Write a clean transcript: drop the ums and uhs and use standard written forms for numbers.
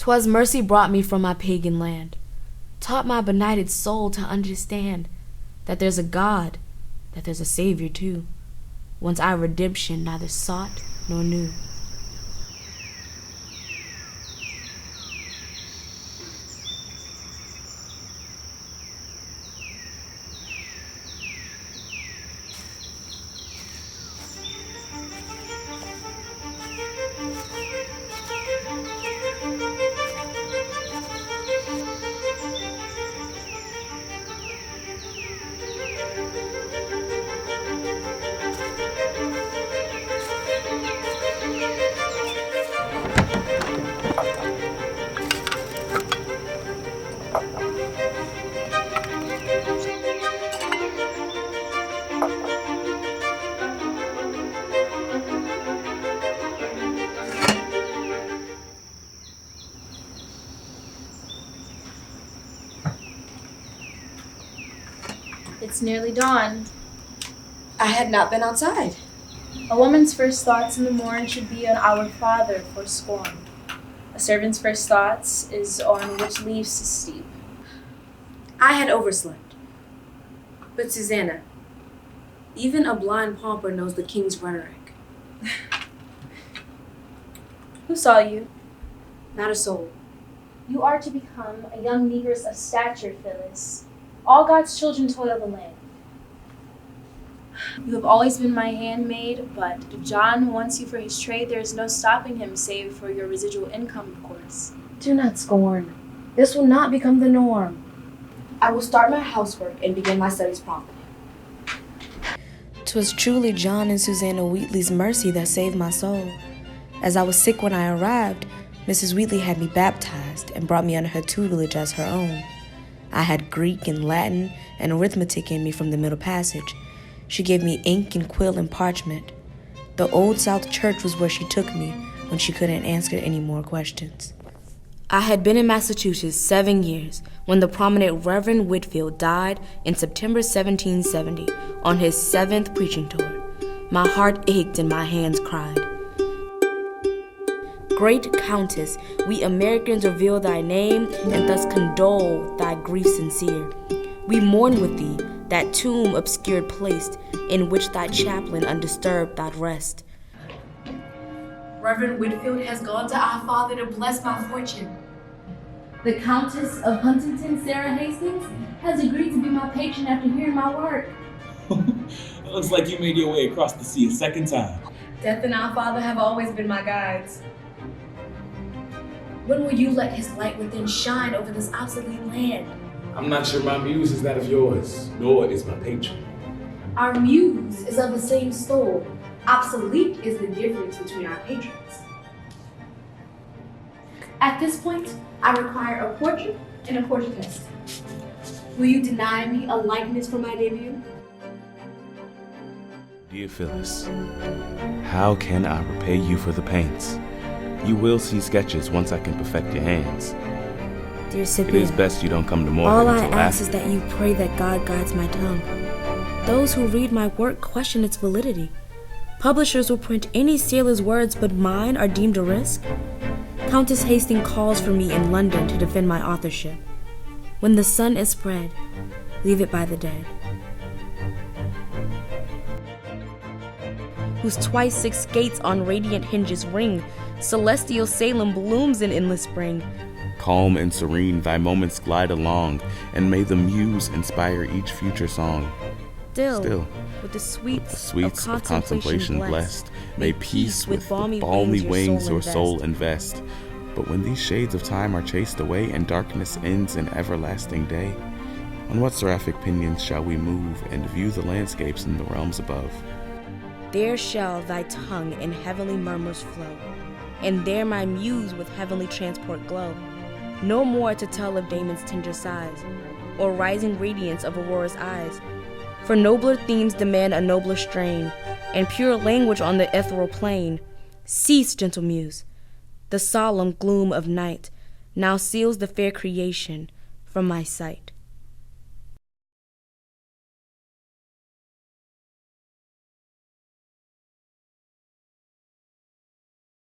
'Twas mercy brought me from my pagan land, taught my benighted soul to understand that there's a God, that there's a Savior too, once I redemption neither sought nor knew. It's nearly dawn. I had not been outside. A woman's first thoughts in the morn should be on our Father for scorn. A servant's first thoughts is on which leaves to steep. I had overslept. But Susanna, even a blind pauper knows the king's rhetoric. Who saw you? Not a soul. You are to become a young negress of stature, Phillis. All God's children toil the land. You have always been my handmaid, but if John wants you for his trade, there is no stopping him save for your residual income, of course. Do not scorn. This will not become the norm. I will start my housework and begin my studies promptly. 'Twas truly John and Susanna Wheatley's mercy that saved my soul. As I was sick when I arrived, Mrs. Wheatley had me baptized and brought me under her tutelage as her own. I had Greek and Latin and arithmetic in me from the Middle Passage. She gave me ink and quill and parchment. The Old South Church was where she took me when she couldn't answer any more questions. I had been in Massachusetts 7 years when the prominent Reverend Whitfield died in September 1770 on his 7th preaching tour. My heart ached and my hands cried. Great Countess, we Americans reveal thy name and thus condole thy grief sincere. We mourn with thee that tomb obscured placed in which thy chaplain undisturbed doth rest. Reverend Whitfield has gone to our Father to bless my fortune. The Countess of Huntington, Sarah Hastings, has agreed to be my patron after hearing my work. It looks like you made your way across the sea a second time. Death and our Father have always been my guides. When will you let his light within shine over this obsolete land? I'm not sure my muse is that of yours, nor is my patron. Our muse is of the same soul. Obsolete is the difference between our patrons. At this point, I require a portrait and a portraitist. Will you deny me a likeness for my debut? Dear Phillis, how can I repay you for the paints? You will see sketches once I can perfect your hands. Dear Scipio, It is best you don't come to Moorhead all I until ask after. is that you pray that God guides my tongue. Those who read my work question its validity. Publishers will print any sailor's words, but mine are deemed a risk. Countess Hastings calls for me in London to defend my authorship. When the sun is spread, leave it by the dead. Whose twice 6 gates on radiant hinges ring, celestial Salem blooms in endless spring. Calm and serene, thy moments glide along, and may the muse inspire each future song. Still, with the sweets of contemplation blessed, may peace with balmy wings your soul invest. But when these shades of time are chased away and darkness ends in everlasting day, on what seraphic pinions shall we move and view the landscapes in the realms above? There shall thy tongue in heavenly murmurs flow, and there my muse with heavenly transport glow. No more to tell of Damon's tender sighs, or rising radiance of Aurora's eyes. For nobler themes demand a nobler strain, and pure language on the ethereal plane. Cease, gentle muse. The solemn gloom of night now seals the fair creation from my sight.